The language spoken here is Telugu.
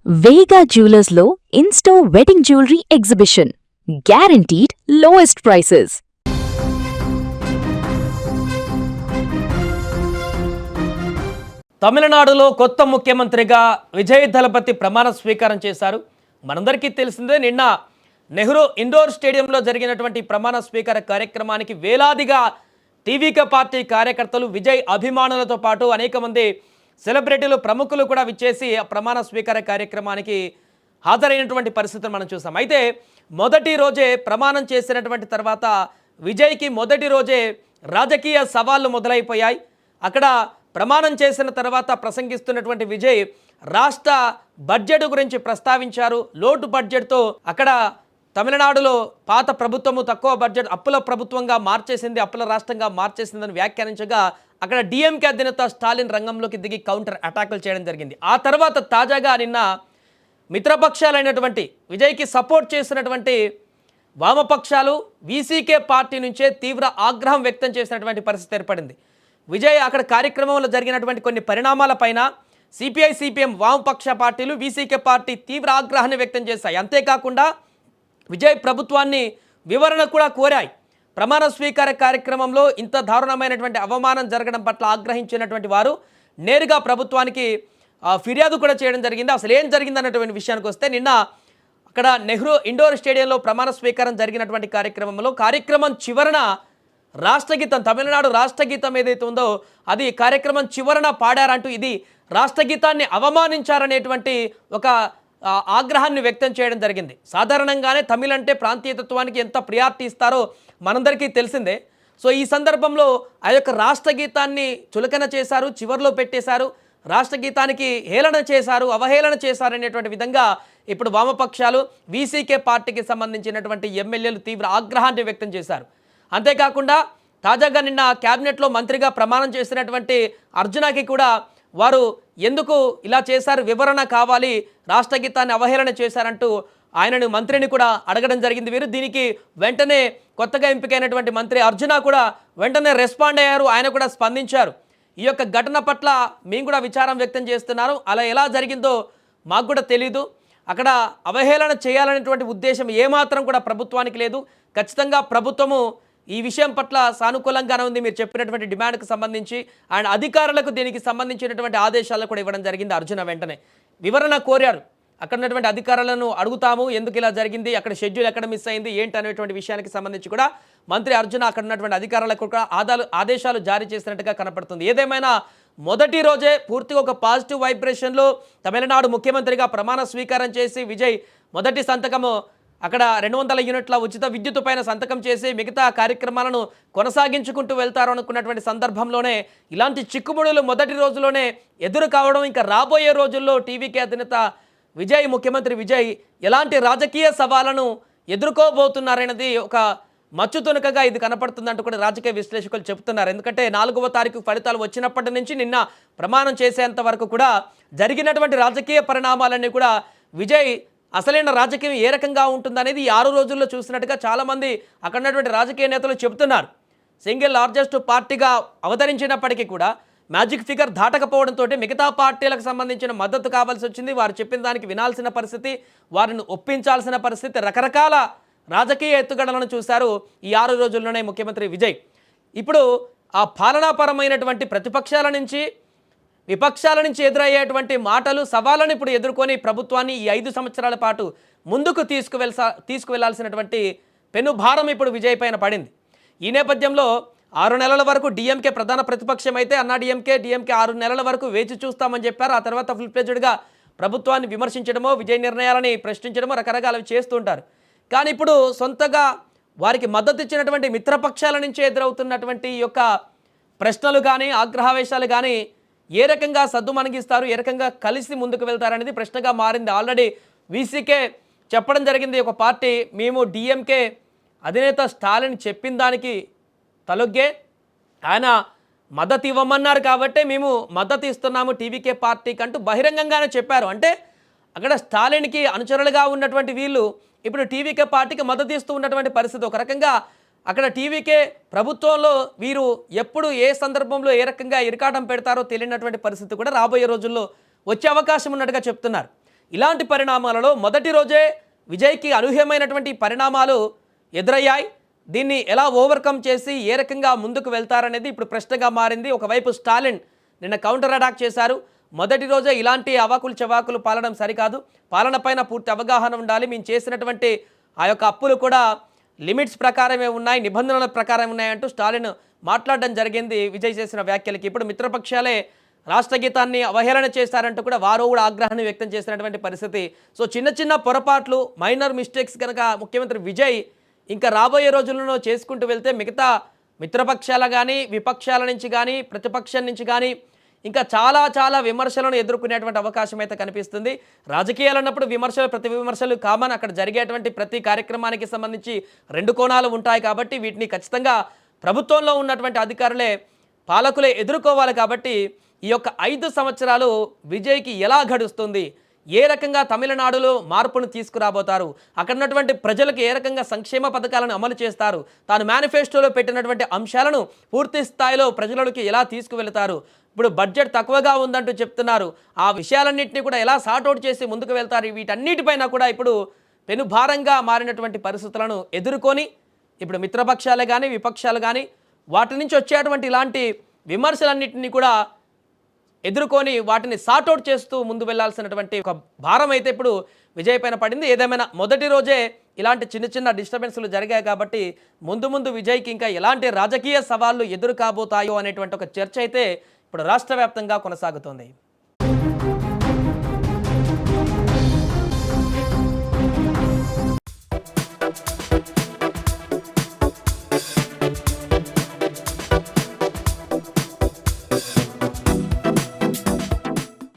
వేగా జ్యువెలర్స్లో in store wedding jewellery exhibition. Guaranteed lowest prices. తమిళనాడులో కొత్త ముఖ్యమంత్రిగా విజయ్ దళపతి ప్రమాణ స్వీకారం చేశారు. మనందరికీ తెలిసిందే, నిన్న నెహ్రూ ఇండోర్ స్టేడియంలో జరిగినటువంటి ప్రమాణ స్వీకార కార్యక్రమానికి వేలాదిగా టీవీకే పార్టీ కార్యకర్తలు, విజయ్ అభిమానులతో పాటు అనేక మంది సెలబ్రిటీలు, ప్రముఖులు కూడా విచ్చేసి ఆ ప్రమాణ స్వీకార కార్యక్రమానికి హాజరైనటువంటి పరిస్థితిని మనం చూసాం. అయితే మొదటి రోజే ప్రమాణం చేసినటువంటి తర్వాత విజయ్కి మొదటి రోజే రాజకీయ సవాళ్లు మొదలైపోయాయి. అక్కడ ప్రమాణం చేసిన తర్వాత ప్రసంగిస్తున్నటువంటి విజయ్ రాష్ట్ర బడ్జెట్ గురించి ప్రస్తావించారు. లోటు బడ్జెట్తో అక్కడ తమిళనాడులో పాత ప్రభుత్వము తక్కువ బడ్జెట్ అప్పుల ప్రభుత్వంగా మార్చేసింది, అప్పుల రాష్ట్రంగా మార్చేసిందని వ్యాఖ్యానించగా అక్కడ డిఎంకే అధినేత స్టాలిన్ రంగంలోకి దిగి కౌంటర్ అటాకులు చేయడం జరిగింది. ఆ తర్వాత తాజాగా నిన్న మిత్రపక్షాలైనటువంటి విజయ్కి సపోర్ట్ చేసినటువంటి వామపక్షాలు వీసీకే పార్టీ నుంచే తీవ్ర ఆగ్రహం వ్యక్తం చేసినటువంటి పరిస్థితి ఏర్పడింది. విజయ్ అక్కడ కార్యక్రమంలో జరిగినటువంటి కొన్ని పరిణామాలపైన సిపిఐ, సిపిఎం వామపక్ష పార్టీలు, వీసీకే పార్టీ తీవ్ర ఆగ్రహాన్ని వ్యక్తం చేశాయి. అంతేకాకుండా విజయ్ ప్రభుత్వాన్ని వివరణ కూడా కోరాయి. ప్రమాణ స్వీకార కార్యక్రమంలో ఇంత దారుణమైనటువంటి అవమానం జరగడం పట్ల ఆగ్రహించినటువంటి వారు నేరుగా ప్రభుత్వానికి ఫిర్యాదు కూడా చేయడం జరిగింది. అసలు ఏం జరిగింది అన్నటువంటి విషయానికి వస్తే, నిన్న అక్కడ నెహ్రూ ఇండోర్ స్టేడియంలో ప్రమాణ స్వీకారం జరిగినటువంటి కార్యక్రమం చివరన రాష్ట్రగీతం, తమిళనాడు రాష్ట్రగీతం ఏదైతే ఉందో అది కార్యక్రమం చివరన పాడారంటూ ఇది రాష్ట్రగీతాన్ని అవమానించారనేటువంటి ఒక ఆగ్రహాన్ని వ్యక్తం చేయడం జరిగింది. సాధారణంగానే తమిళ్ అంటే ప్రాంతీయతత్వానికి ఎంత ప్రియారిటీ ఇస్తారో మనందరికీ తెలిసిందే. సో ఈ సందర్భంలో ఆ యొక్క రాష్ట్రగీతాన్ని చులకన చేశారు, చివరిలో పెట్టేశారు, రాష్ట్రగీతానికి హేళన చేశారు, అవహేళన చేశారు అనేటువంటి విధంగా ఇప్పుడు వామపక్షాలు, వీసీకే పార్టీకి సంబంధించినటువంటి ఎమ్మెల్యేలు తీవ్ర ఆగ్రహాన్ని వ్యక్తం చేశారు. అంతేకాకుండా తాజాగా నిన్న క్యాబినెట్లో మంత్రిగా ప్రమాణం చేసినటువంటి అర్జునకి కూడా వారు ఎందుకు ఇలా చేశారు, వివరణ కావాలి, రాష్ట్రగీతాన్ని అవహేళన చేశారంటూ ఆయనను, మంత్రిని కూడా అడగడం జరిగింది. వీరు దీనికి వెంటనే కొత్తగా ఎంపికైనటువంటి మంత్రి అర్జున కూడా వెంటనే రెస్పాండ్ అయ్యారు. ఆయన కూడా స్పందించారు. ఈ యొక్క ఘటన పట్ల మేము కూడా విచారం వ్యక్తం చేస్తున్నారు, అలా ఎలా జరిగిందో మాకు కూడా తెలీదు, అక్కడ అవహేళన చేయాలనేటువంటి ఉద్దేశం ఏమాత్రం కూడా ప్రభుత్వానికి లేదు. ఖచ్చితంగా ప్రభుత్వము ఈ విషయం పట్ల సానుకూలంగానే ఉంది, మీరు చెప్పినటువంటి డిమాండ్కి సంబంధించి అండ్ అధికారులకు దీనికి సంబంధించినటువంటి ఆదేశాలను కూడా ఇవ్వడం జరిగింది. అర్జున వెంటనే వివరణ కోరారు. అక్కడ ఉన్నటువంటి అధికారులను అడుగుతాము, ఎందుకు ఇలా జరిగింది, అక్కడ షెడ్యూల్ ఎక్కడ మిస్ అయింది ఏంటి అనేటువంటి విషయానికి సంబంధించి కూడా మంత్రి అర్జున అక్కడ ఉన్నటువంటి అధికారులకు కూడా ఆదేశాలు జారీ చేసినట్టుగా కనపడుతుంది. ఏదేమైనా మొదటి రోజే పూర్తిగా ఒక పాజిటివ్ వైబ్రేషన్లో తమిళనాడు ముఖ్యమంత్రిగా ప్రమాణ స్వీకారం చేసి విజయ్ మొదటి సంతకము అక్కడ 200 యూనిట్ల ఉచిత విద్యుత్ పైన సంతకం చేసి మిగతా కార్యక్రమాలను కొనసాగించుకుంటూ వెళ్తారు అనుకున్నటువంటి సందర్భంలోనే ఇలాంటి చిక్కుముడులు మొదటి రోజులోనే ఎదురు కావడం, ఇంకా రాబోయే రోజుల్లో టీవీకే అధినేత విజయ్, ముఖ్యమంత్రి విజయ్ ఎలాంటి రాజకీయ సవాళ్లను ఎదుర్కోబోతున్నారనేది ఒక మచ్చుతునకగా ఇది కనపడుతుందంటూ కూడా రాజకీయ విశ్లేషకులు చెబుతున్నారు. ఎందుకంటే 4వ తారీఖు ఫలితాలు వచ్చినప్పటి నుంచి నిన్న ప్రమాణం చేసేంత వరకు కూడా జరిగినటువంటి రాజకీయ పరిణామాలన్నీ కూడా విజయ్ అసలైన రాజకీయం ఏ రకంగా ఉంటుందనేది ఈ 6 రోజుల్లో చూసినట్టుగా చాలామంది అక్కడ ఉన్నటువంటి రాజకీయ నేతలు చెబుతున్నారు. సింగిల్ లార్జెస్ట్ పార్టీగా అవతరించినప్పటికీ కూడా మ్యాజిక్ ఫిగర్ దాటకపోవడంతో మిగతా పార్టీలకు సంబంధించిన మద్దతు కావాల్సి వచ్చింది. వారు చెప్పిన దానికి వినాల్సిన పరిస్థితి, వారిని ఒప్పించాల్సిన పరిస్థితి, రకరకాల రాజకీయ ఎత్తుగడలను చూశారు ఈ 6 రోజుల్లోనే ముఖ్యమంత్రి విజయ్. ఇప్పుడు ఆ పాలనాపరమైనటువంటి ప్రతిపక్షాల నుంచి, విపక్షాల నుంచి ఎదురయ్యేటువంటి మాటలు, సవాళ్ళను ఇప్పుడు ఎదుర్కొని ప్రభుత్వాన్ని ఈ 5 సంవత్సరాల పాటు ముందుకు తీసుకువెళ్లాల్సినటువంటి పెనుభారం ఇప్పుడు విజయ్ పైన పడింది. ఈ నేపథ్యంలో 6 నెలల వరకు డిఎంకే ప్రధాన ప్రతిపక్షం అయితే డిఎంకే 6 నెలల వరకు వేచి చూస్తామని చెప్పారు. ఆ తర్వాత ఫుల్ ప్లెజ్డ్గా ప్రభుత్వాన్ని విమర్శించడమో, విజయ్ నిర్ణయాలని ప్రశ్నించడమో రకరకాలవి చేస్తుంటారు. కానీ ఇప్పుడు సొంతగా వారికి మద్దతు ఇచ్చినటువంటి మిత్రపక్షాల నుంచి ఎదురవుతున్నటువంటి ఈ యొక్క ప్రశ్నలు కానీ, ఆగ్రహావేశాలు కానీ ఏ రకంగా సద్దుమణిగిస్తారు, ఏ రకంగా కలిసి ముందుకు వెళ్తారనేది ప్రశ్నగా మారింది. ఆల్రెడీ వీసీకే చెప్పడం జరిగింది, ఒక పార్టీ మేము డిఎంకే అధినేత స్టాలిన్ చెప్పిన దానికి తలొగ్గే ఆయన మద్దతు ఇవ్వమన్నారు కాబట్టి మేము మద్దతు ఇస్తున్నాము టీవీకే పార్టీకి అంటూ బహిరంగంగానే చెప్పారు. అంటే అక్కడ స్టాలిన్కి అనుచరులుగా ఉన్నటువంటి వీళ్ళు ఇప్పుడు టీవీకే పార్టీకి మద్దతు ఇస్తూ ఉన్నటువంటి పరిస్థితి. ఒక రకంగా అక్కడ టీవీకే ప్రభుత్వంలో వీరు ఎప్పుడు ఏ సందర్భంలో ఏ రకంగా ఇరకాటం పెడతారో తెలియనటువంటి పరిస్థితి కూడా రాబోయే రోజుల్లో వచ్చే అవకాశం ఉన్నట్టుగా చెప్తున్నారు. ఇలాంటి పరిణామాలలో మొదటి రోజే విజయ్కి అనూహ్యమైనటువంటి పరిణామాలు ఎదురయ్యాయి. దీన్ని ఎలా ఓవర్కమ్ చేసి ఏ రకంగా ముందుకు వెళ్తారనేది ఇప్పుడు ప్రశ్నగా మారింది. ఒకవైపు స్టాలిన్ నిన్న కౌంటర్ అటాక్ చేశారు. మొదటి రోజే ఇలాంటి అవాకులు చవాకులు పాలడం సరికాదు, పాలన పైన పూర్తి అవగాహన ఉండాలి, మేము చేసినటువంటి ఆ యొక్క అప్పులు కూడా లిమిట్స్ ప్రకారమే ఉన్నాయి, నిబంధనల ప్రకారం ఉన్నాయంటూ స్టాలిన్ మాట్లాడడం జరిగింది విజయ్ చేసిన వ్యాఖ్యలకి. ఇప్పుడు మిత్రపక్షాలే రాష్ట్ర గీతాన్ని అవహేళన చేశారంటూ కూడా వారు కూడా ఆగ్రహాన్ని వ్యక్తం చేసినటువంటి పరిస్థితి. సో చిన్న చిన్న పొరపాట్లు, మైనర్ మిస్టేక్స్ కనుక ముఖ్యమంత్రి విజయ్ ఇంకా రాబోయే రోజుల్లో చేసుకుంటూ వెళ్తే మిగతా మిత్రపక్షాల కానీ, విపక్షాల నుంచి కానీ, ప్రతిపక్షం నుంచి కానీ ఇంకా చాలా చాలా విమర్శలను ఎదుర్కొనేటువంటి అవకాశం అయితే కనిపిస్తుంది. రాజకీయాలు అన్నప్పుడు విమర్శలు, ప్రతి విమర్శలు కామన్. అక్కడ జరిగేటువంటి ప్రతి కార్యక్రమానికి సంబంధించి రెండు కోణాలు ఉంటాయి కాబట్టి వీటిని ఖచ్చితంగా ప్రభుత్వంలో ఉన్నటువంటి అధికారులే, పాలకులే ఎదుర్కోవాలి. కాబట్టి ఈ యొక్క 5 సంవత్సరాలు విజయ్కి ఎలా గడుస్తుంది, ఏ రకంగా తమిళనాడులో మార్పును తీసుకురాబోతారు, అక్కడ ఉన్నటువంటి ప్రజలకు ఏ రకంగా సంక్షేమ పథకాలను అమలు చేస్తారు, తాను మేనిఫెస్టోలో పెట్టినటువంటి అంశాలను పూర్తి స్థాయిలో ప్రజలకి ఎలా తీసుకువెళ్తారు, ఇప్పుడు బడ్జెట్ తక్కువగా ఉందంటూ చెప్తున్నారు, ఆ విషయాలన్నింటినీ కూడా ఎలా సార్ట్అవుట్ చేసి ముందుకు వెళ్తారు, వీటన్నిటిపైన కూడా ఇప్పుడు పెనుభారంగా మారినటువంటి పరిస్థితులను ఎదుర్కొని ఇప్పుడు మిత్రపక్షాలే కానీ, విపక్షాలు కానీ వాటి నుంచి వచ్చేటువంటి ఇలాంటి విమర్శలన్నింటినీ కూడా ఎదుర్కొని వాటిని సార్ట్అవుట్ చేస్తూ ముందు వెళ్లాల్సినటువంటి ఒక భారం అయితే ఇప్పుడు విజయ్ పైన పడింది. ఏదేమైనా మొదటి రోజే ఇలాంటి చిన్న చిన్న డిస్టర్బెన్స్లు జరిగాయి కాబట్టి ముందు ముందు విజయ్కి ఇంకా ఎలాంటి రాజకీయ సవాళ్లు ఎదురు కాబోతాయో అనేటువంటి ఒక చర్చ అయితే ఇప్పుడు రాష్ట్ర వ్యాప్తంగా కొనసాగుతోంది.